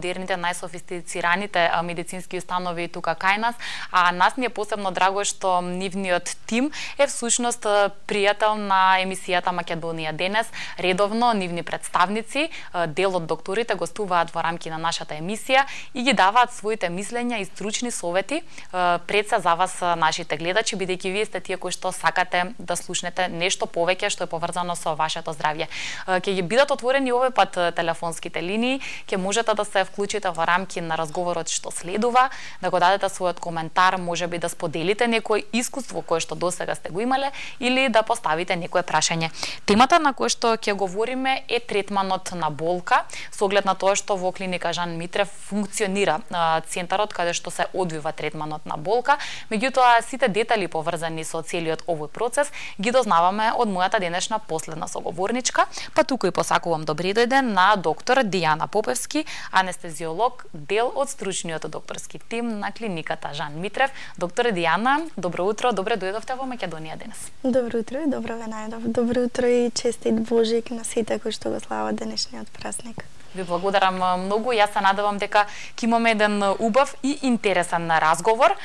најмодерните, најсофистицираните медицински установи тука кај нас, а нас ни е посебно драго што нивниот тим е всушност пријател на емисијата Македонија денес. Редовно нивни представници, дел од докторите гостуваат во рамки на нашата емисија и ги даваат своите мислења и стручни совети пред се за вас нашите гледачи, бидејќи вие сте тие кои што сакате да слушнете нешто повеќе што е поврзано со вашето здравје. Ќе ги бидат отворени овој пат телефонските линии, ќе можете да се вклучите во рамки на разговорот што следува, да го дадете својот коментар, можеби да споделите некој искуство кое што досега сте го имале или да поставите некое прашање. Темата на која што ќе говориме е третманот на болка, со оглед на тоа што во клиника Жан Митрев функционира центарот каде што се одвива третманот на болка. Меѓутоа сите детали поврзани со целиот овој процес ги дознаваме од мојата денешна последна соговорничка, па тука и посакувам добри дојден на доктор Дијана Попевски, анестезиолог, дел од стручниот докторски тим на клиниката Жан Митрев. Доктор Дијана, добро утро, добре дојдовте во Македонија денес. Добро утро и добро ве најдов. Добро утро и честит Божик на сите кои што го слават денешниот празник. Ви благодарам многу. Јас се надевам дека ќе имаме еден убав и интересен разговор.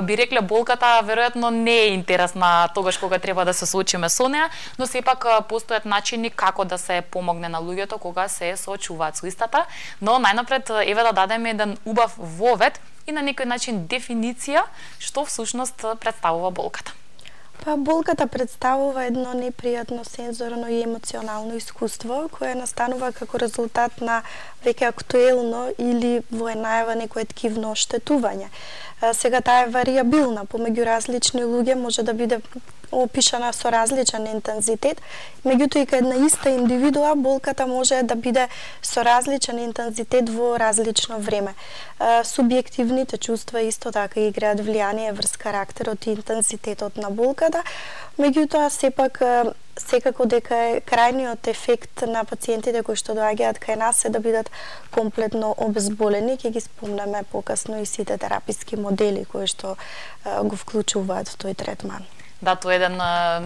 Би рекле болката веројатно не е интересна тогаш кога треба да се соочиме со неа, но сепак постојат начини како да се помогне на луѓето кога се соочуваат со истата. Но најнапред еве да дадеме еден убав вовед и на некој начин дефиниција што всушност представува болката. Па болката представува едно непријатно сензорно и емоционално искуство кое настанува како резултат на веќе актуелно или во најава некое ткивно оштетување. Сега таа е варијабилна помеѓу различни луѓе, може да биде опишана со различен интензитет, меѓутоа и кај една иста индивидуа болката може да биде со различен интензитет во различно време. Субјективните чувства исто така играат влијание врз карактерот и интензитетот на болката, меѓутоа сепак секако дека е крајниот ефект на пациентите кои што доаѓаат кај нас е да бидат комплетно обезболени. Ќе ги спомнеме покасно и сите тераписки модели кои што го вклучуваат в тој третман. Да, тоа е еден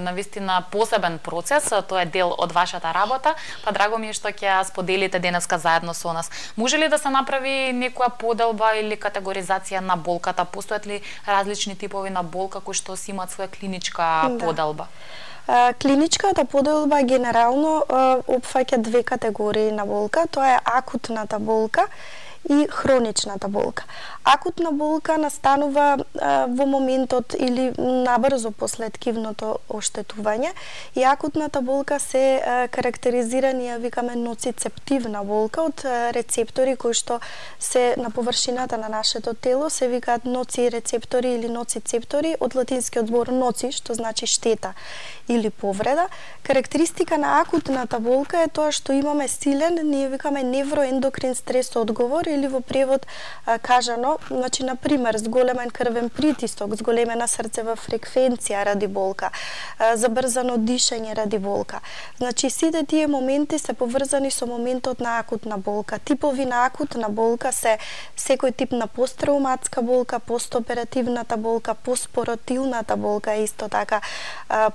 навистина посебен процес, тоа е дел од вашата работа, па драго ми е што ќе споделите денеска заедно со нас. Може ли да се направи некоја поделба или категоризација на болката? Постојат ли различни типови на болка кои што си имаат своја клиничка поделба? Клиничката поделба генерално опфаќа две категории на болка, тоа е акутната болка и хроничната болка. Акутна болка настанува во моментот или набрзо после ткивното оштетување и акутната болка се карактеризира, ние викаме ноцицептивна болка од рецептори кои што се на површината на нашето тело, се викаат ноцирецептори или ноцицептори од латинскиот збор ноци, што значи штета или повреда. Карактеристика на акутната болка е тоа што имаме силен, ние викаме невроендокрин стрес одговор или во превод кажано, значи на пример зголемен крвен притисок, зголемена срцева фреквенција ради болка, забрзано дишење ради болка. Значи сите тие моменти се поврзани со моментот на акутна болка. Типови на акутна болка се секој тип на посттрауматска болка, постоперативната болка, постпородилната болка исто така,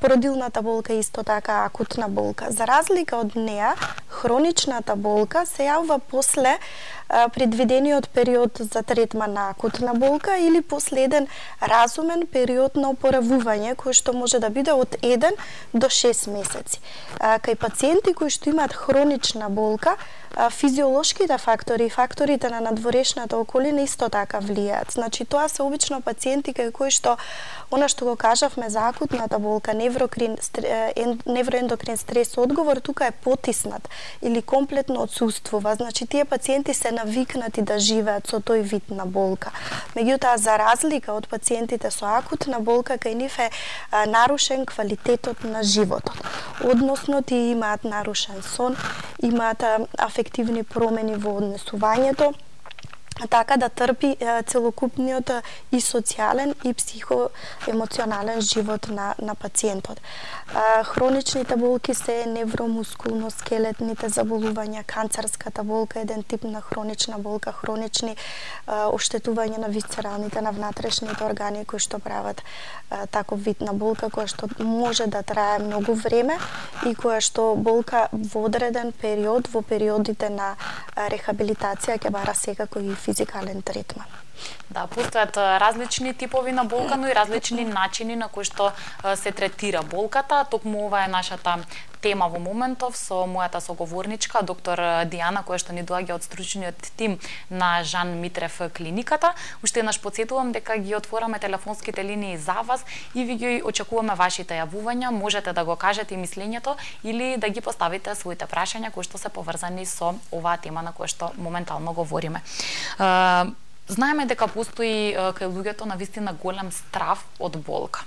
породилната болка исто така акутна болка. За разлика од неа, хроничната болка се јавува после предвидениот период за третман на акутна болка или последен разумен период на опоравување кој што може да биде од 1 до 6 месеци. Кај пациенти кои што имаат хронична болка, физиолошките фактори и факторите на надворешната околина исто така влијаат. Значи тоа се обично пациенти кај кои што она што го кажавме за акутната болка, невроендокрин стрес одговор тука е потиснат или комплетно отсуствува. Значи тие пациенти се навикнати да живеат со тој вид на болка. Меѓутоа за разлика од пациентите со акутна болка, кај нив е нарушен квалитетот на животот. Односно тие имаат нарушен сон, имаат афективни промени во однесувањето, така да трпи целокупниот и социјален и психоемоционален живот на пациентот. Хроничните болки се невромускулно-скелетните заболувања, канцерската болка е еден тип на хронична болка, хронични оштетување на висцералните, на внатрешните органи кои што прават таков вид на болка која што може да трае многу време и која што болка во одреден период, во периодите на рехабилитација ќе бара секако и физикален третман. Да, постојат различни типови на болка, но и различни начини на кои што се третира болката. Токму ова е нашата тема во моментов со мојата соговорничка, доктор Дијана, која што ни доаѓа од стручниот тим на Жан Митрев клиниката. Уште еднаш потсетувам дека ги отвораме телефонските линии за вас и ви ги очекуваме вашите јавувања. Можете да го кажете мислењето или да ги поставите своите прашања кои што се поврзани со оваа тема на која што моментално говориме. Знаеме дека постои кај луѓето навистина голем страв од болка.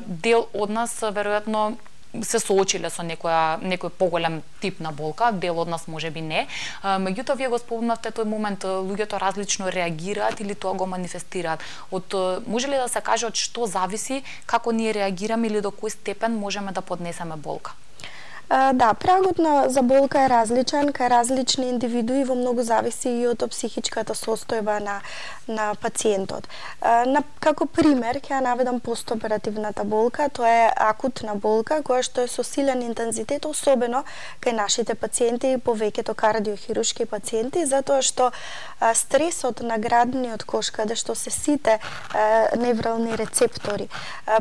Дел од нас веројатно се соочиле со некој поголем тип на болка, дел од нас можеби не. Меѓутоа вие го спомнавте тој момент, луѓето различно реагираат или тоа го манифестираат. Може ли да се каже од што зависи како ние реагираме или до кој степен можеме да поднесеме болка? Да, прагот за болка е различен кај различни индивидуи, во многу зависи и од психичката состојба на пациентот. Како пример ќе наведам постоперативната болка, тоа е акутна болка која што е со силен интензитет, особено кај нашите пациенти, повеќето кардиохируршки пациенти, затоа што стресот на градниот кош, каде што се сите неврални рецептори,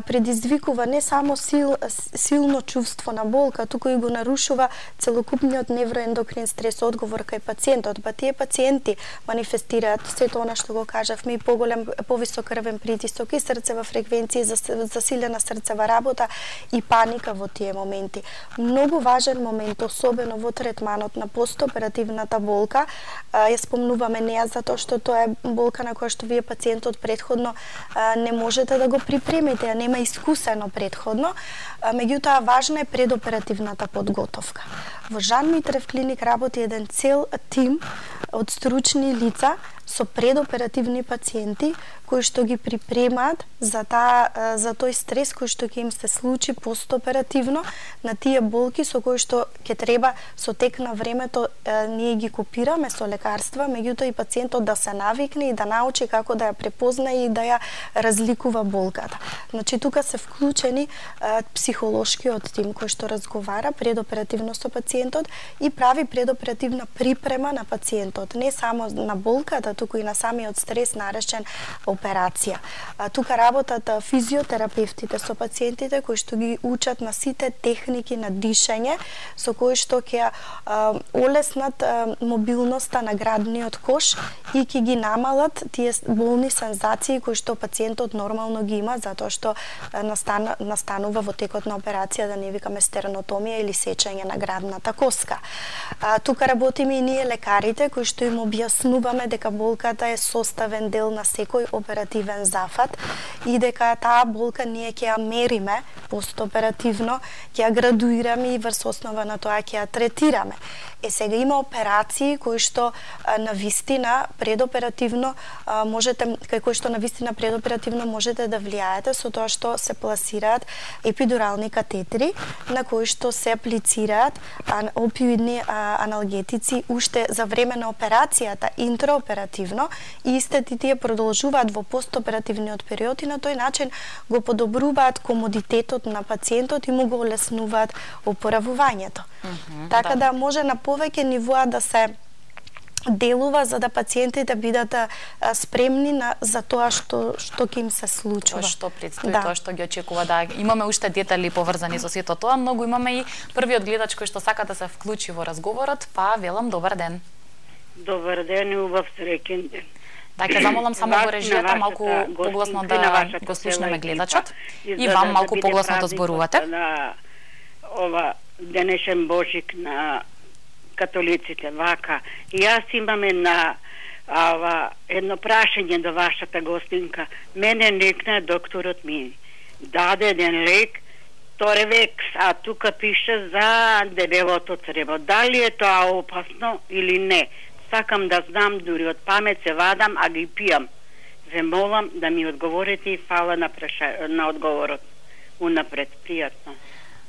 предизвикува не само силно чувство на болка, туку и го нарушува целокупниот невроендокрин стрес одговор кај пациентот. Тие пациенти манифестираат сето она што го кажавме, и повисок крвен притисок, и срцева фреквенција, засилена срцева работа и паника во тие моменти. Многу важен момент, особено во третманот на постоперативната болка, ја спомнуваме неа затоа што тоа е болка на која што вие пациентот претходно не можете да го припремите, ја нема искусено претходно, меѓутоа важна е предоперативната подготовка. Во Жан Митрев клиник работи еден цел тим од стручни лица со предоперативни пациенти кои што ги припремаат за тој стрес кој што ќе им се случи постоперативно на тие болки со кои што ќе треба со тек на времето ние ги копираме со лекарства, меѓутоа и пациентот да се навикне и да научи како да ја препознае и да ја разликува болката. Значи тука се вклучени психолошкиот тим кој што разговара предоперативно со пациентот и прави предоперативна припрема на пациентот, не само на болката, туку и на самиот стрес нарешен операција. Тука работат физиотерапевтите со пациентите кои што ги учат на сите техники на дишење со кои што ќе олеснат мобилноста на градниот кош и ќе ги намалат тие болни сензации кои што пациентот нормално ги има затоа што настанува во текот на операција, да не викаме стернотомија или сечење на градната коска. Тука работиме и ние лекарите кои што им објаснуваме дека болката е составен дел на секој оперативен зафат и дека таа болка ние ќе ја мериме постоперативно, ќе ја градуираме и врз основа на тоа ќе ја третираме. Сега има операции кои што навистина предоперативно можете да влијаете со тоа што се пласираат епидурални катетери на кои што се аплицираат опиоидни аналгетици уште за време на операцијата интраоперативно и истите тие продолжуваат во постоперативниот период и на тој начин го подобруваат комодитетот на пациентот и му го олеснуваат опоравувањето. Така да може на повеќе нивоа да се делува за да пациентите бидат спремни за тоа што ќе им се случува. Тоа што предстои, тоа што ги очекува. Да, имаме уште детали поврзани со сето тоа, многу имаме и првиот гледач кој што сака да се вклучи во разговорот, па велам добар ден. Добар ден и убав среќен ден. Да, ќе замолам само во режијата малку погласно да го слушнеме гледачот и вам малку погласно да зборувате. Ова денешен Божик на католиците вака. И јас имам едно прашање до вашата гостинка. Мене лекна докторот ми даде еден лек Торевекс, а тука пише за дебелото црево. Дали е тоа опасно или не? Сакам да знам, дури од памет се вадам, а ги пијам. Ве молам да ми одговорите и фала на одговорот. Унапред, пријатно.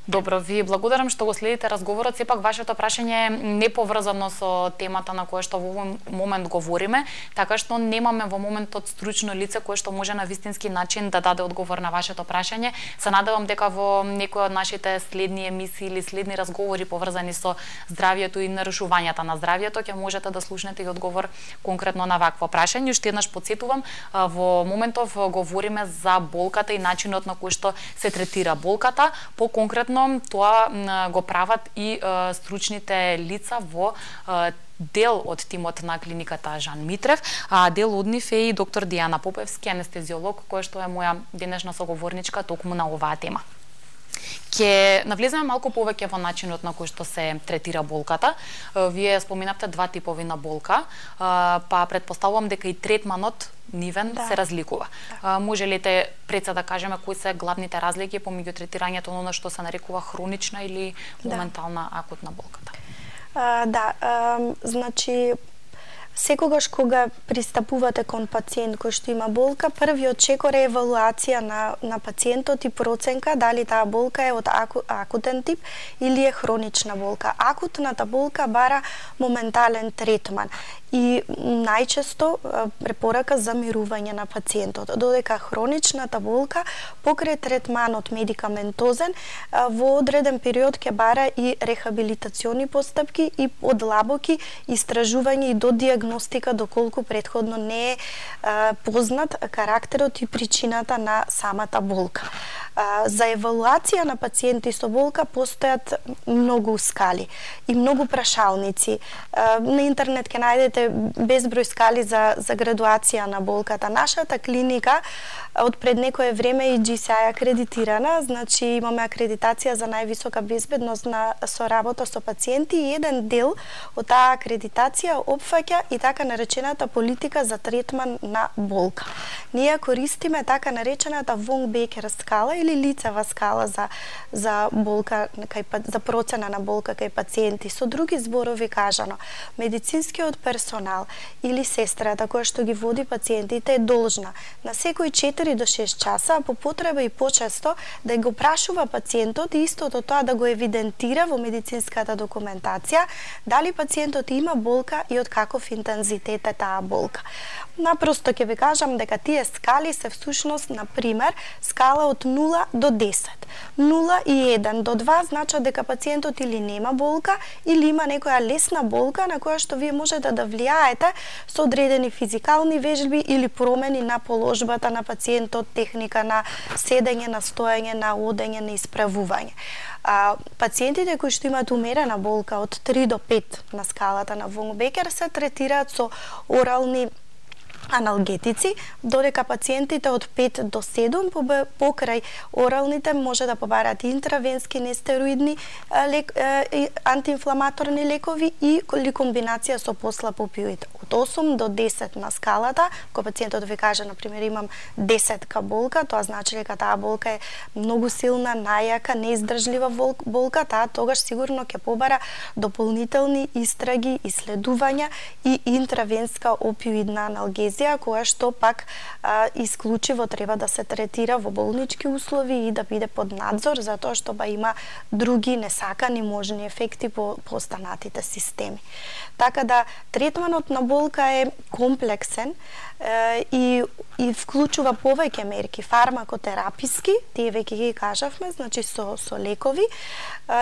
Добро, ви благодарам што го следите разговорот. Сепак вашето прашање е не поврзано со темата на која што во овој момент говориме, така што немаме во моментот стручно лице кое што може на вистински начин да даде одговор на вашето прашање. Се надевам дека во некој од нашите следни емисии или следни разговори поврзани со здравјето и нарушувањата на здравјето ќе можете да слушнете и одговор конкретно на вакво прашање. Уште еднаш потсетувам, во моментов говориме за болката и начинот на кој што се третира болката, по-конкретно тоа го прават и стручните лица во дел од тимот на клиниката Жан Митрев, а дел од нив е и доктор Дијана Попевски, анестезиолог, која што е моја денешна соговорничка токму на оваа тема. Ќе навлеземе малку повеќе во начинот на кој што се третира болката. Вие споменавте два типови на болка, па претпоставувам дека и третманот нивен се разликува. Може ли пред се да кажеме кои се главните разлики помеѓу третирањето на она што се нарекува хронична или моментална акутна болката? Значи секогаш кога пристапувате кон пациент кој што има болка, првиот чекор е евалуација на пациентот и проценка дали таа болка е од акутен тип или е хронична болка. Акутната болка бара моментален третман и најчесто препорака за мирување на пациентот, додека хроничната болка покрај третманот медикаментозен во одреден период ќе бара и рехабилитациони постапки и подлабоки истражување и до диагностика доколку претходно не е познат карактерот и причината на самата болка. За евалуација на пациенти со болка постојат многу скали и многу прашалници. На интернет ќе најдете безброј скали за градуација на болката. Нашата клиника од пред некое време и GCI акредитирана, значи имаме акредитација за највисока безбедност со работа со пациенти и еден дел од таа акредитација опфаќа и така наречената политика за третман на болка. Ние користиме така наречената Вон Бекер скала или лицева скала за болка, за процена на болка кај пациенти. Со други зборови кажано, медицинскиот персонал или сестрата која што ги води пациентите е должна на секој 4 до 6 часа, а по потреба и почесто да го прашува пациентот и истото тоа да го евидентира во медицинската документација дали пациентот има болка и од каков интензитет е таа болка. Напросто ќе ви кажам дека тие скали се всушност, на пример, скала од 0 до 10. 0 и 1 до 2 значат дека пациентот или нема болка или има некоја лесна болка на која што вие можете да влијаете со одредени физикални вежби или промени на положбата на пациентот, техника на седење, на стоење, на одење, на исправување. Пациентите кои што имаат умерена болка од 3 до 5 на скалата на Вон Бекер се третираат со орални аналгетици, додека пациентите од 5 до 7 покрај оралните може да побараат интравенски нестероидни антиинфламаторни лекови или комбинација со послаб опиоид. Од 8 до 10 на скалата, кога пациентот ви каже, например, имам 10 болка, тоа значи дека таа болка е многу силна, најака, неиздржлива болка, таа тогаш сигурно ќе побара дополнителни истраги, исследувања и интравенска опиоидна аналгезија, која што пак исклучиво треба да се третира во болнички услови и да биде под надзор, затоа што има други несакани можни ефекти по останатите системи. Така да, третманот на болка е комплексен и вклучува повеќе мерки, фармакотераписки, тие веќе ги кажавме, значи со лекови,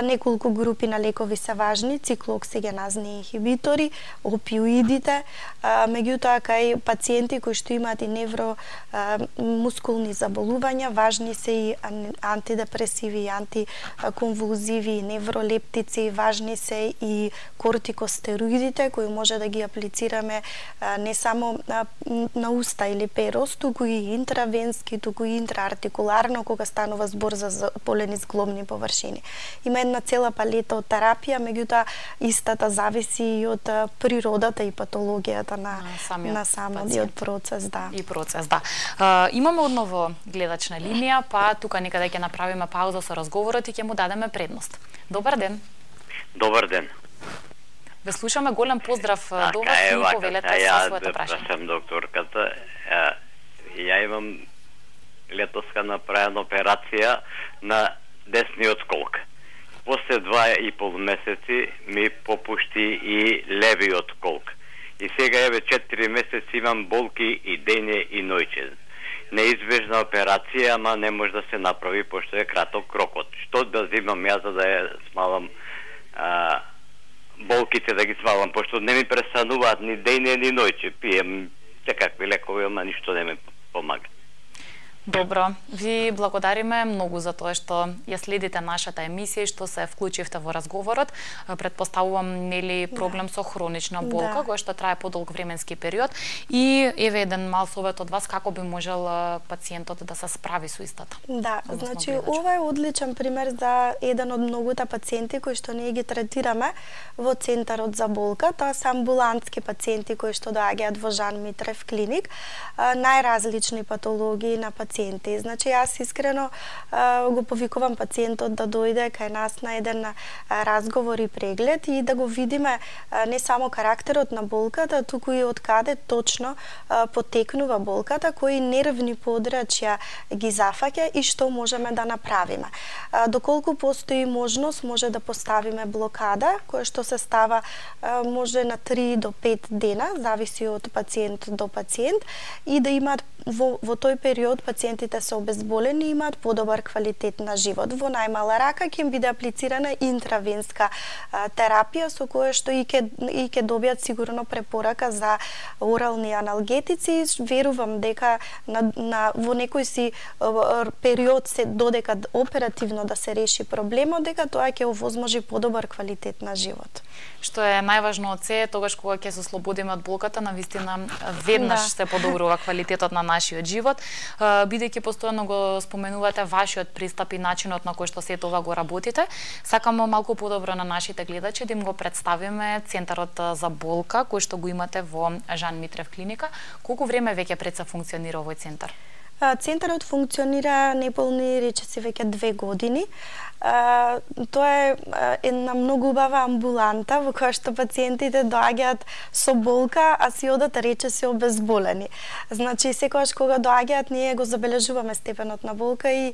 неколку групи на лекови се важни, циклооксигеназни инхибитори, опиоидите, меѓутоа кај пациенти кои што имаат и невромускулни заболувања, важни се и антидепресиви, антиконвулзиви, невролептици, важни се и кортикостероидите кои може да ги аплицираме не само на уста или перос, туку и интравенски, туку и интраартикуларно кога станува збор за заполени зглобни површини. Има една цела палета од терапија, меѓутоа истата зависи и од природата и патологијата на самиот процес, да. И процес, да. Имаме одново гледач на линија, па тука некаде ќе направиме пауза со разговорот и ќе му дадеме предност. Добар ден. Добар ден. Ве слушаме, голем поздрав до вас и повелете со своето прашање. Ја сум докторката. Ја имам летоска направена операција на десниот колк. После 2,5 месеци ми попушти и левиот колк. И сега еве 4 месеци имам болки и дење и ноќе. Неизбежна операција, ама не може да се направи пошто е краток рокот. Што да земам јас за да ја смалам болките, да ги смалам, пошто не ми престануваат ни дење ни ноќе. Пием секакви лекови, ама ништо не ми помага. Добро, ви благодариме многу за тоа што ја следите нашата емисија и што се вклучивте во разговорот. Претпоставувам нели проблем со хронична болка, која што трае подолг временски период и еве еден мал совет од вас како би можел пациентот да се справи со истата. Да, значи ова е одличен пример за еден од многуте пациенти кои што ние ги третираме во центарот за болка. Тоа се амбулантски пациенти кои што доаѓаат во Жан Митрев клиник, најразлични патологии на пациенти. Значи, јас искрено го повикувам пациентот да дојде кај нас на еден разговор и преглед и да го видиме не само карактерот на болката, туку и од каде точно потекнува болката, кои нервни подрачја ги зафаќа и што можеме да направиме. Доколку постои можност, може да поставиме блокада, која што се става може на 3 до 5 дена, зависи од пациент до пациент, и да имаат во тој период пациентите се обезболени и имаат подобар квалитет на живот. Во најмала рака ќе им биде аплицирана интравенска терапија со која што и ќе добијат сигурно препорака за орални аналгетици. Верувам дека во некој си период се додека оперативно да се реши проблемот, дека тоа ќе овозможи подобар квалитет на живот. Што е најважно од се, тогаш кога ќе се ослободиме од болката, навистина веднаш се подобрува квалитетот на нашиот живот. Бидејќи постојано го споменувате вашиот пристап и начинот на кој што сето ова го работите, сакам малку подобро на нашите гледачи да им го представиме центарот за болка кој што го имате во Жан Митрев клиника. Колку време веќе пред се функционира овој центар? Центарот функционира неполни речиси веќе 2 години. Тоа е една многу убава амбуланта во која што пациентите доаѓаат со болка, а си одат речиси обезболени. Значи, секогаш кога доаѓаат, ние го забележуваме степенот на болка и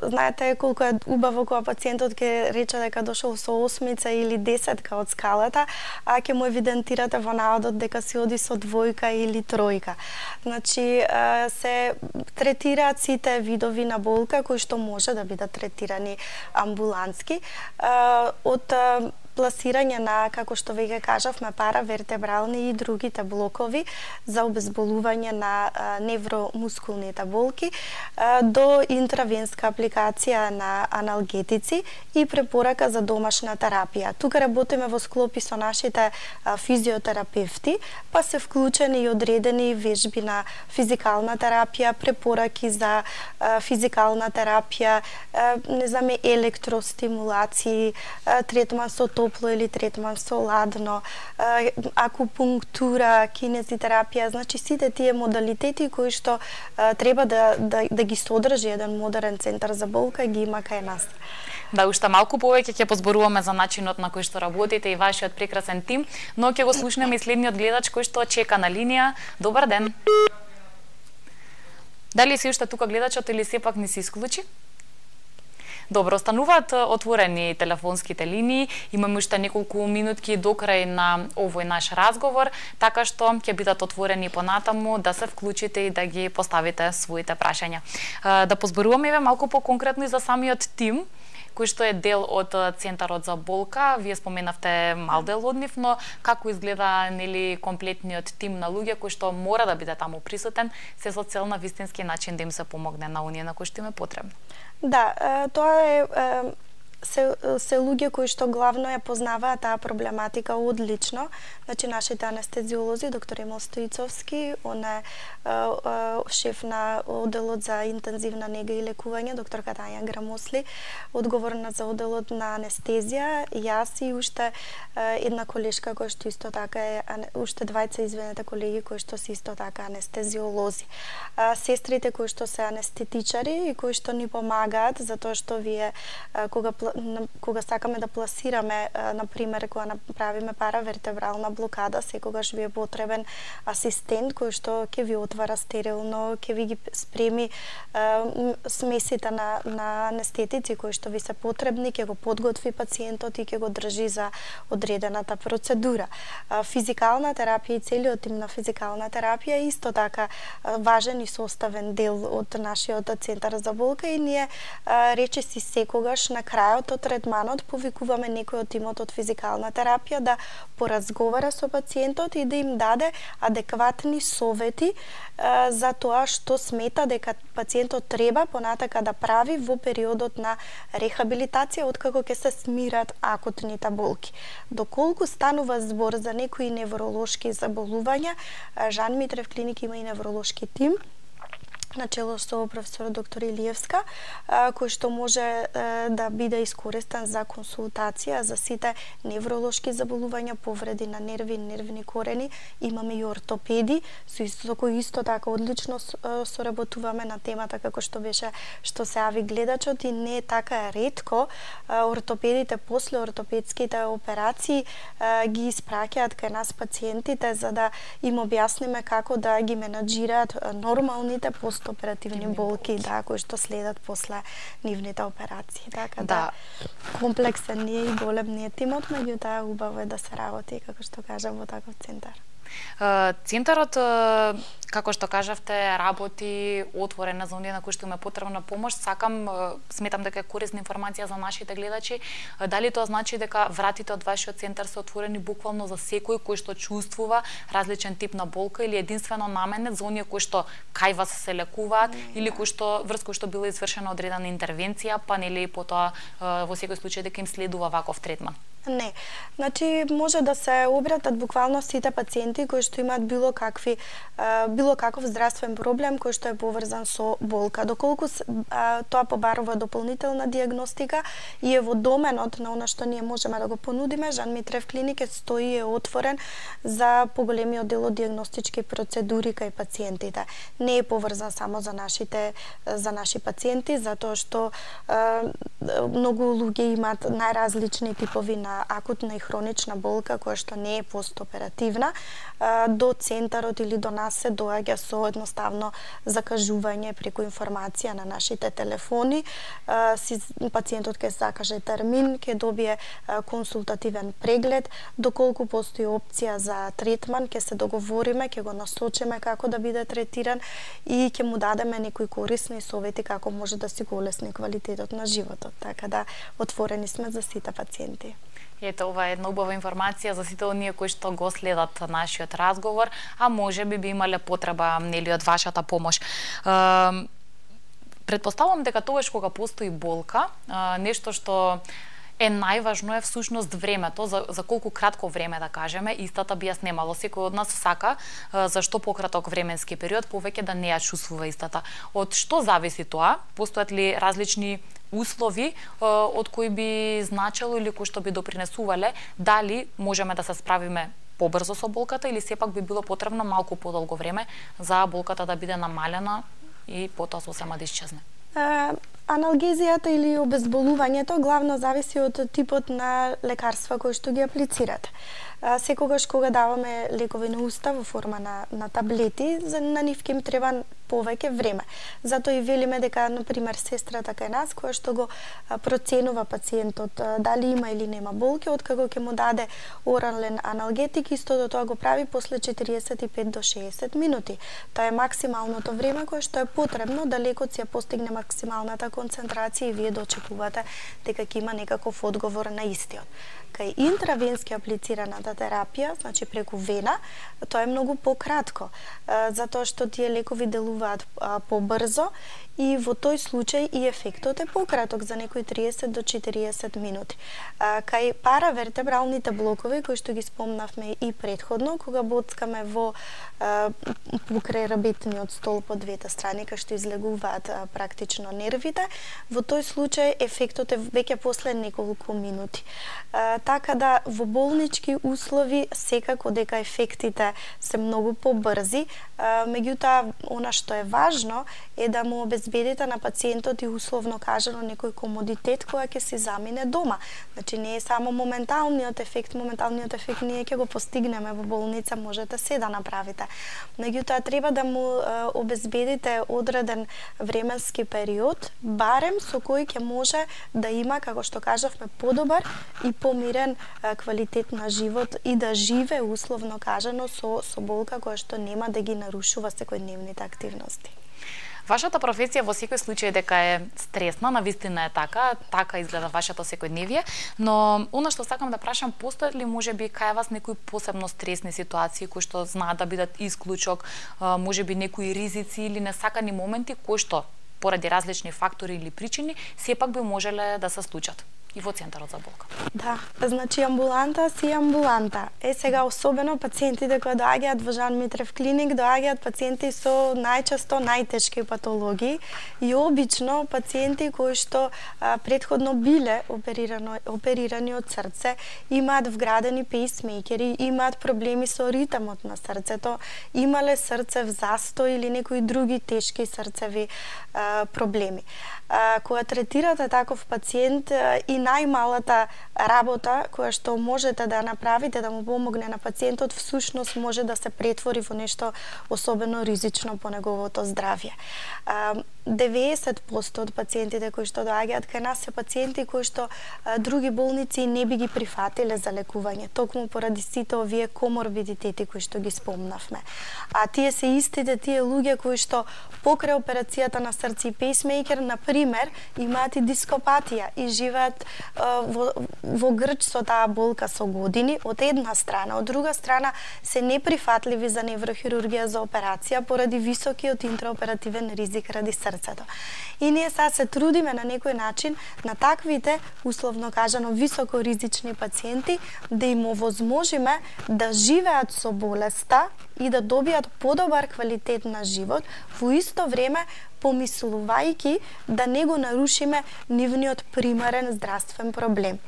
знаете колку е убаво кога пациентот ќе рече дека дошол со 8 или 10 од скалата, а ќе му евидентирате во наводот дека си оди со 2 или 3. Значи, се третираат сите видови на болка кои што може да бидат третирани амбулантски, од пласирање на, како што веќе кажавме, паравертебрални и другите блокови за обезболување на невромускулните болки, до интравенска апликација на аналгетици и препорака за домашна терапија. Тука работиме во склопи со нашите физиотерапевти, па се вклучени и одредени вежби на физикална терапија, препораки за физикална терапија, не знаме, електростимулации, третман со топло или третман со ладно, акупунктура, кинезитерапија, значи сите тие модалитети кои што треба да ги содржи еден модерен центар за болка ги има кај нас. Да, уште малку повеќе ќе позборуваме за начинот на кој што работите и вашиот прекрасен тим, но ќе го слушнеме и следниот гледач кој што чека на линија. Добар ден. Дали си уште тука гледачот или сепак не се исклучи? Добро, остануваат отворени телефонските линии, имаме уште неколку минутки до крај на овој наш разговор, така што ќе бидат отворени понатаму да се вклучите и да ги поставите своите прашања. Да позборуваме малку поконкретно и за самиот тим, кој што е дел од Центарот за болка. Вие споменавте мал дел од нив, но како изгледа нели комплетниот тим на луѓе кој што мора да биде таму присутен, се со цел на вистински начин да им се помогне на оние на кои што им е потребно? Да, тоа е се луѓе кои што главно ја познаваат таа проблематика одлично. Значи, нашите анестезиолози, доктор Емил Стоицовски, он е шеф на оделот за интензивна нега и лекување, доктор Катања Грамосли, одговорна за оделот на анестезија, јас и уште една колешка која што исто така е, уште двајца извинете колеги кои што се исто така анестезиолози. Сестрите кои што се анестетичари и кои што ни помагаат, затоа што вие кога кога сакаме да пласираме, например, кога направиме паравертебрална блокада, секогаш ви е потребен асистент кој што ќе ви отвара стерилно, ќе ви ги спреми смесите на анестетици кои што ви се потребни, ќе го подготви пациентот и ќе го држи за одредената процедура. Физикална терапија и целиот тим на физикална терапија е исто така важен и составен дел од нашиот центар за болка и ние речиси секогаш на крајот од третманот повикуваме некој од тимот од физикална терапија да поразговара со пациентот и да им даде адекватни совети за тоа што смета дека пациентот треба понатака да прави во периодот на рехабилитација откако ќе се смират акутните болки. Доколку станува збор за некои невролошки заболувања, Жан Митрев клиника има и невролошки тим начело со професор доктор Илиевска, кој што може да биде искористен за консултација за сите невролошки заболувања, повреди на нерви, нервни корени. Имаме и ортопеди, со кои исто така одлично соработуваме на темата како што беше што се јави гледачот и не е така ретко ортопедите после ортопедските операции ги испраќаат кај нас пациентите за да им објасниме како да ги менаџираат нормалните оперативни болки, да, кои што следат после нивните операции. Така да, комплексен е и голем не е тимот, меѓутоа убаво е да се работи, како што кажа, во таков центар. Центарот, како што кажавте, работи отворена за оние на кои што има потребна помош. Сметам дека е корисна информација за нашите гледачи. Дали тоа значи дека вратите од вашиот центар се отворени буквално за секој кој што чувствува различен тип на болка или единствено наменет за оние кои што кај вас се лекуваат или врз кои што била извршена одредена интервенција, па нели потоа во секој случај дека им следува ваков третман? Не. Значи, може да се обратат буквално сите пациенти кои што имаат било каков здравствен проблем кој што е поврзан со болка. Доколку тоа побарува дополнителна диагностика и е во доменот на она што ние можеме да го понудиме, Жан Митрев клиник стои е отворен за поголемиот дел од диагностички процедури кај пациентите. Не е поврзан само за наши пациенти, затоа што многу луѓе имаат најразлични типови на акутна и хронична болка која што не е постоперативна. До центарот или до нас се доаѓа со едноставно закажување преку информација на нашите телефони. Пациентот ќе закаже термин, ќе добие консултативен преглед, доколку постои опција за третман, ќе се договориме, ќе го насочиме како да биде третиран и ќе му дадеме некои корисни совети како може да си го олесни квалитетот на животот. Така да отворени сме за сите пациенти. Ето, ова е една убава информација за сите оние кои што го следат нашиот разговор, а може би имале потреба нели од вашата помош. Предпоставувам дека тогаш кога постои болка, нешто што е најважно е всушност времето, за колку кратко време да кажеме, истата би ја снемало. Секој од нас сака за што пократок временски период повеќе да не ја чувствува истата. Од што зависи тоа? Постојат ли различни услови од кои би значело или кои што би допринесувале дали можеме да се справиме побрзо со болката или сепак би било потребно малку подолго време за болката да биде намалена и потоа сосема да исчезне? Аналгезијата или обезболувањето главно зависи од типот на лекарства кои што ги аплицирате. Секогаш кога даваме лекови на уста во форма на таблети, на нив ќе им треба повеќе време. Затоа и велиме дека, например, сестрата кај нас, која што го проценува пациентот дали има или нема болки, откако ќе му даде орален аналгетик, истото тоа го прави после 45 до 60 минути. Тоа е максималното време кое што е потребно да лекот си ја постигне максималната концентрација и вие да очекувате дека ќе има некаков одговор на истиот. Кај интравенски аплицираната терапија, значи преку вена, тоа е многу пократко, затоа што тие лекови делуваат побрзо и во тој случај и ефектот е пократок за некои 30 до 40 минути. Кај паравертебралните блокови, кои што ги спомнавме и претходно, кога боцкаме во покрај рабетниот столб од двете страни, кај што излегуваат практично нервите, во тој случај ефектот е веќе после неколку минути. така да во болнички услови секако дека ефектите се многу побрзи, меѓутоа она што е важно е да му обезбедите на пациентот и условно кажано некој комодитет која ќе се замине дома. Значи не е само моменталниот ефект ние ќе го постигнеме во болница, можете се да направите. Меѓутоа треба да му обезбедите одреден временски период, барем со кој ќе може да има, како што кажавме, подобар и помирен квалитет на живот и да живе условно кажано со болка која што нема да ги нарушува секојдневните активности. Вашата професија во секој случај дека е стресна, навистина е така изгледа вашето секојдневие, но она што сакам да прашам, постојат ли можеби кај вас некои посебно стресни ситуации кои што знаат да бидат исклучок, можеби некои ризици или несакани моменти кои што поради различни фактори или причини сепак би можеле да се случат и во центарот за болка? Да, значи амбуланта си амбуланта. Сега особено пациентите кои доаѓаат во Жан Митрев клиник, доаѓаат пациенти со најчесто најтешки патологии и обично пациенти кои што претходно биле оперирани од срце, имаат вградени пейсмейкери, имаат проблеми со ритмот на срцето, имале срцев застој или некои други тешки срцеви проблеми. Кога третирате таков пациент и најмалата работа која што можете да направите да му помогне на пациентот всушност може да се претвори во нешто особено ризично по неговото здравје. 90% од пациентите кои што доаѓаат кај нас се пациенти кои што други болници не би ги прифатиле за лекување, токму поради сите овие коморбидитети кои што ги спомнавме. А тие се истите тие луѓе кои што покрај операцијата на срце и пейсмейкер, на пример, имаат и дископатија и живеат во грч со таа болка со години, од една страна. Од друга страна, се неприфатливи за неврохирургија за операција поради високиот интраоперативен ризик ради срцето. И ние сега се трудиме на некој начин на таквите, условно кажано, високоризични пациенти да им овозможиме да живеат со болеста и да добијат подобар квалитет на живот, во исто време помислувајќи да не го нарушиме нивниот примарен здравствен проблем.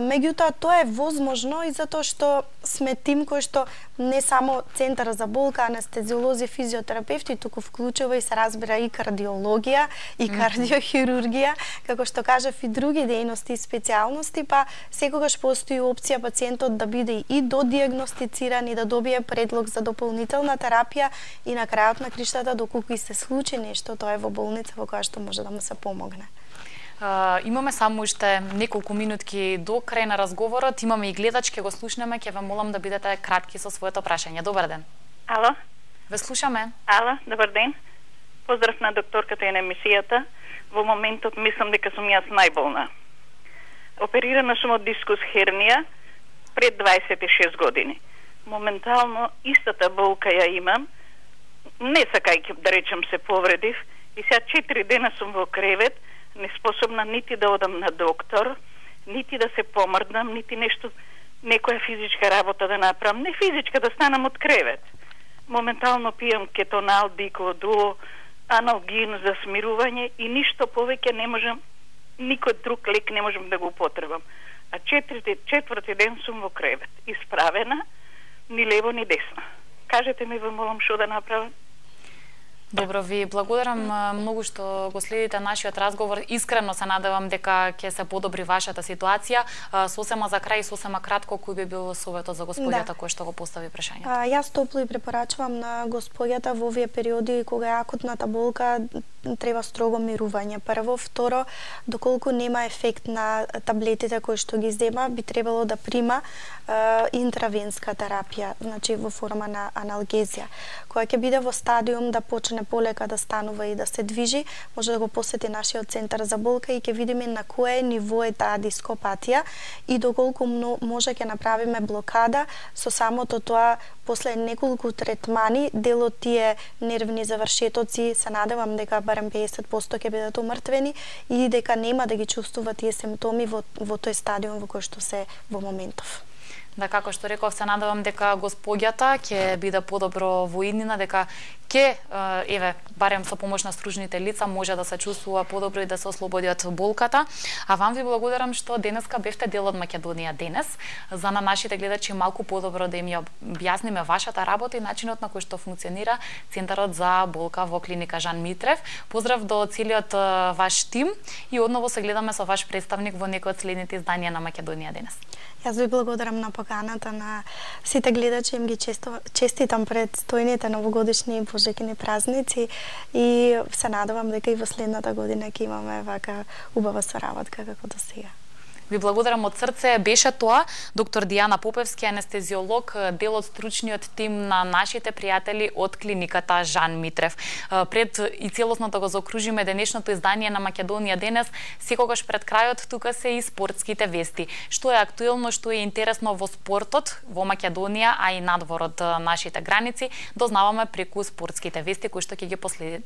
Меѓутоа, тоа е возможно и затоа што сме тим кој што не само Центар за болка, анестезиолози, физиотерапевти, туку вклучува и се разбира и кардиологија, и кардиохирургија, како што кажав и други дејности и специјалности, па секогаш постои опција пациентот да биде и додиагностициран и да добие предлог за дополнителна терапија и на крајот на криштата, доколку и се случи нешто, тоа е во болница во која што може да му се помогне. Имаме само уште неколку минутки до крај на разговорот. Имаме и гледач, ќе го слушнеме, ќе ве молам да бидете кратки со своето прашање. Добар ден. Ало. Ве слушаме. Ало, добар ден. Поздрав на докторката и на емисијата. Во моментот мислам дека сум јас најболна. Оперирана сум од дискус хернија пред 26 години. Моментално истата болка ја имам. Не сакајќи да речем се повредив и сега 4 дена сум во кревет, неспособна нити да одам на доктор, нити да се помрдам, нити нешто, некоја физичка работа да направам, не физичка, да станам од кревет. Моментално пијам кетонал, диклодуо, аналгин за смирување и ништо повеќе не можам, никој друг лек не можам да го употребам. А четврти ден сум во кревет, исправена, ни лево ни десно. Кажете ми, ве молам, што да направам? Добро, ви благодарам многу што го следите нашиот разговор. Искрено се надевам дека ќе се подобри вашата ситуација. Сосема за крај, сосема кратко, кој би бил советот за господјата која што го постави прашањето? Јас топло и препорачувам на господјата во овие периоди кога е акутната болка треба строго мирување. Прво, второ, доколку нема ефект на таблетите кои што ги зема, би требало да прима интравенска терапија, значи во форма на аналгезија, која ќе биде во стадиум да почне полека да станува и да се движи, може да го посети нашиот Центар за болка и ќе видиме на кое ниво е таа дископатија и доколку може ќе направиме блокада со самото тоа после неколку третмани, дел од тие нервни завршетоци се надевам дека барем 50% ќе бидат умртвени и дека нема да ги чувствува тие симптоми во тој стадиум во кој што се во моментов. Да, како што реков, се надевам дека господјата ќе биде подобро во иднина, дека еве, барем со помош на стружните лица може да се чувствува подобро и да се ослободи од болката. А вам ви благодарам што денеска бевте дел од Македонија денес. За на нашите гледачи малку подобро да им ја објасниме вашата работа и начинот на кој што функционира Центарот за болка во клиника Жан Митрев. Поздрав до целиот ваш тим и одново се гледаме со ваш представник во некој од следните изданија на Македонија денес. Јас ви благодарам на поканата на сите гледачи, им ги честитам пред стојните новогодишни и божекини празници и се надевам дека и во следната година ќе имаме вака убава соработка како до сега. Ви благодарам од срце. Беше тоа доктор Дијана Попевски, анестезиолог, дел од стручниот тим на нашите пријатели од клиниката Жан Митрев. Пред и целосно да го заокружиме денешното издание на Македонија денес, секогаш пред крајот тука се и спортските вести. Што е актуелно, што е интересно во спортот во Македонија, а и надвор од нашите граници, дознаваме преку спортските вести кои што ќе ги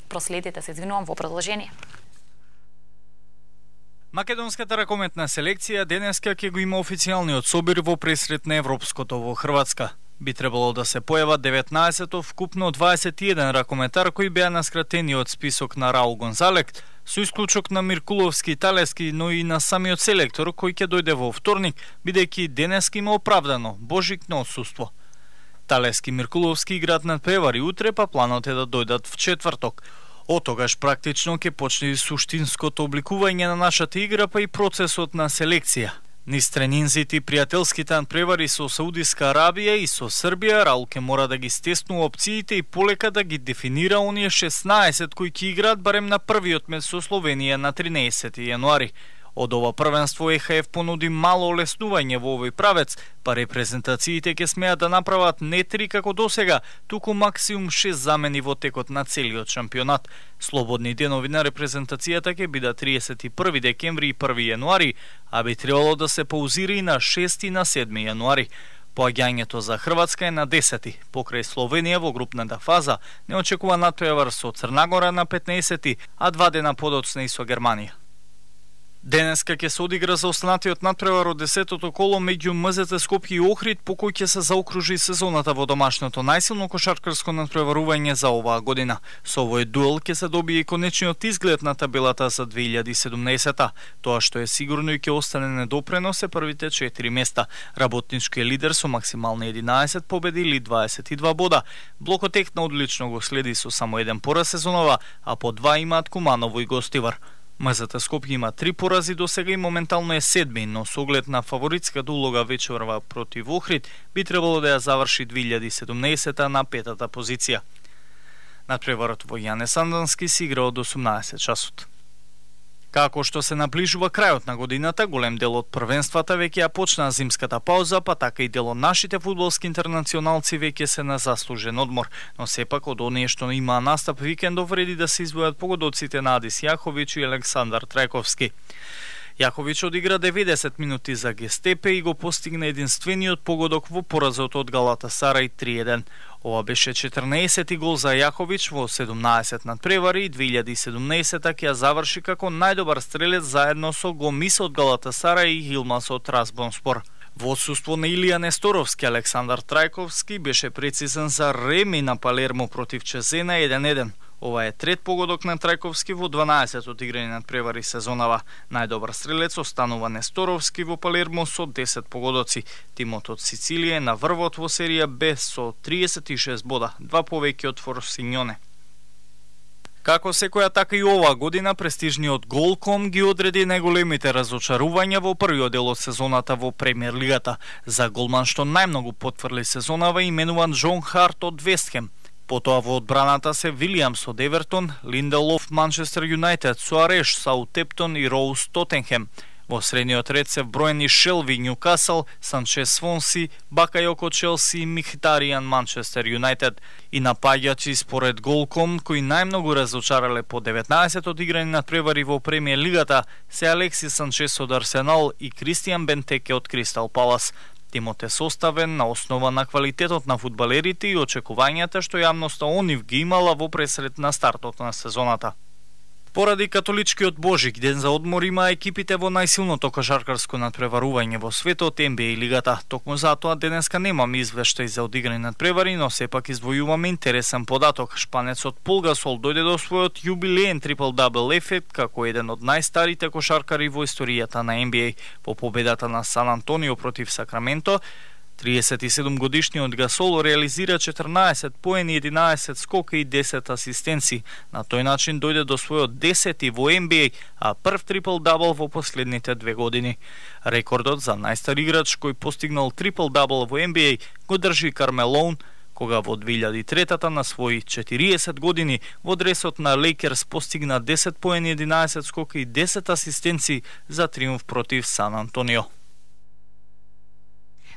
проследите, се извинувам, во продолжение. Македонската ракометна селекција денеска ќе го има официјалниот собир во пресрет на Европското во Хрватска. Би требало да се појават 19 вкупно 21 ракометар кои беа наскратени од список на Раул Гонзалек, со исклучок на Миркуловски и Талески, но и на самиот селектор кој ќе дојде во вторник, бидејќи денеска има оправдано Божик на отсуство. Талески и Миркуловски играат надпревари утре, па планот е да дојдат в четврток. Отогаш практично ќе почне и суштинското обликување на нашата игра, па и процесот на селекција. Низ тренинзите и пријателските надпревари со Саудиска Арабија и со Србија, Раул ќе мора да ги стеснува опциите и полека да ги дефинира оние 16 кои ќе играат барем на првиот меч со Словенија на 13 јануари. Од ова првенство ЕХФ понуди мало олеснување во овој правец, па репрезентациите ќе смеат да направат не 3 како досега, туку максимум 6 замени во текот на целиот шампионат. Слободни денови на репрезентацијата ќе бидат 31 декември и 1 јануари, а би требало да се паузира и на 6 и на 7 јануари. Поаѓањето за Хрватска е на 10, покрај Словенија во групната фаза, не очекува натпревар со Црнагора на 15, а 2 дена подоцна и со Германија. Денеска ќе се одигра за останатиот надпревар од 10-тото коло меѓу МЗЦ Скопје и Охрид, по кој ќе се заокружи сезоната во домашното најсилно кошаркарско надпреварување за оваа година. Со овој дуел ќе се добие и конечниот изглед на табелата за 2017-та. Тоа што е сигурно и ќе остане недопрено се првите 4 места. Работничкиот лидер со максимални 11 победи или 22 бода. Блокотек на одлично го следи со само 1 пораз сезонова, а по 2 имаат Куманово и Гостивар. МЗТ Скопје има 3 порази до сега и моментално е 7, но со оглед на фаворитската улога вечерва против Охрид, би требало да ја заврши 2017 на 5-та позиција. Надпреварот во Јане Сандански се игра од 18 часот. Како што се наближува крајот на годината, голем дел од првенствата веќе ја почнаа зимската пауза, па така и дел од нашите фудбалски интернационалци веќе се на заслужен одмор, но сепак од оние што имаа настап викендов вреди да се извојат погодоците на Адис Јаховиќ и Александар Трајковски. Јаховиќ одигра 90 минути за Гестепе и го постигна единствениот погодок во поразот од Галатасарај 3-1. Ова беше 14-ти гол за Јаховиќ во 17 надпревари и 2017-та ќе ја заврши како најдобар стрелец заедно со Гомис од Галатасарај и Хилмас од Трабзонспор. Во отсуство на Илија Несторовски, Александар Трајковски беше прецизен за реми на Палермо против Чезена 1-1. Ова е трет погодок на Трајковски во 12 одиграни надпревари сезонава. Најдобар стрелец останува Несторовски во Палермо со 10 погодоци. Тимот од Сицилија е на врвот во серија Б со 36 бода, 2 повеќе од Форсинјоне. Како секоја така и оваа година, престижниот Голком ги одреди најголемите разочарувања во првиот дел од сезоната во Премиер лигата. За голман што најмногу потврли сезонава именуван Джон Харт од Вестхем. Потоа во одбраната се Вилијамс од Евертон, Линделов Манчестер Юнајтед, Суареш Саутемптон и Роуз Тотенхем. Во средниот ред се вброени Шелви Њукасл, Санчес Свонси, Бакајоко Челси и Михтаријан Манчестер Юнајтед. И напаѓачи според Голком, кои најмногу разочарале по 19 одиграни надпревари во Премиер лигата, се Алекси Санчес од Арсенал и Кристијан Бентеке од Кристал Палас. Тимот е составен на основа на квалитетот на фудбалерите и очекувањата што јавноста онив ги имала во пресред на стартот на сезоната. Поради католичкиот Божик ден за одмор има екипите во најсилното кошаркарско надпреварување во светот NBA лигата. Токму затоа денеска немам извештај за одиграни надпревари, но сепак издвојуваме интересен податок. Шпанецот Пол Гасол дојде до својот јубилеен трипл-дабл ефект како еден од најстарите кошаркари во историјата на NBA. По победата на Сан Антонио против Сакраменто, 37-годишниот Гасол реализира 14 поени, 11 скока и 10 асистенци. На тој начин дојде до својот 10-ти во NBA, а прв трипл-дабл во последните 2 години. Рекордот за најстар играч кој постигнал трипл-дабл во NBA го држи Кармелоун, кога во 2003-та на своји 40 години во дресот на Лейкерс постигна 10 поени, 11 скока и 10 асистенци за триумф против Сан Антонио.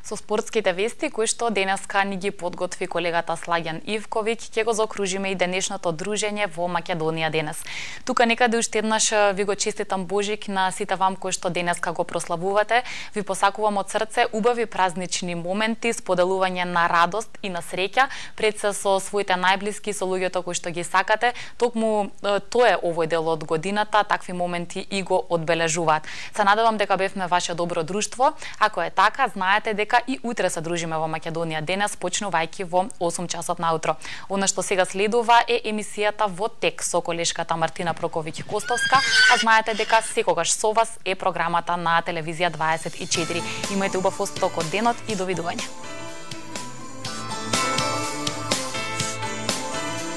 Со спортските вести кои што денеска ни ги подготви колегата Слагјан Ивковиќ, ќе го заокружиме и денешното дружење во Македонија денес. Тука некаде уште еднаш ви го честитам Божик на сите вам кои што денеска го прославувате. Ви посакувам од срце убави празнични моменти, споделување на радост и на среќа пред се со своите најблиски, со луѓето кои што ги сакате. Токму тоа е овој дел од годината, такви моменти и го одбележуваат. Се надевам дека бевме ваше добро друштво. Ако е така, знаете дека и утре се дружиме во Македонија денес, почнувајќи во 8 часот наутро. Она што сега следува е емисијата Во тек со колешката Мартина Проковиќ-Костовска, а знаете дека секогаш со вас е програмата на телевизија 24. Имајте убав остаток од денот и довидување.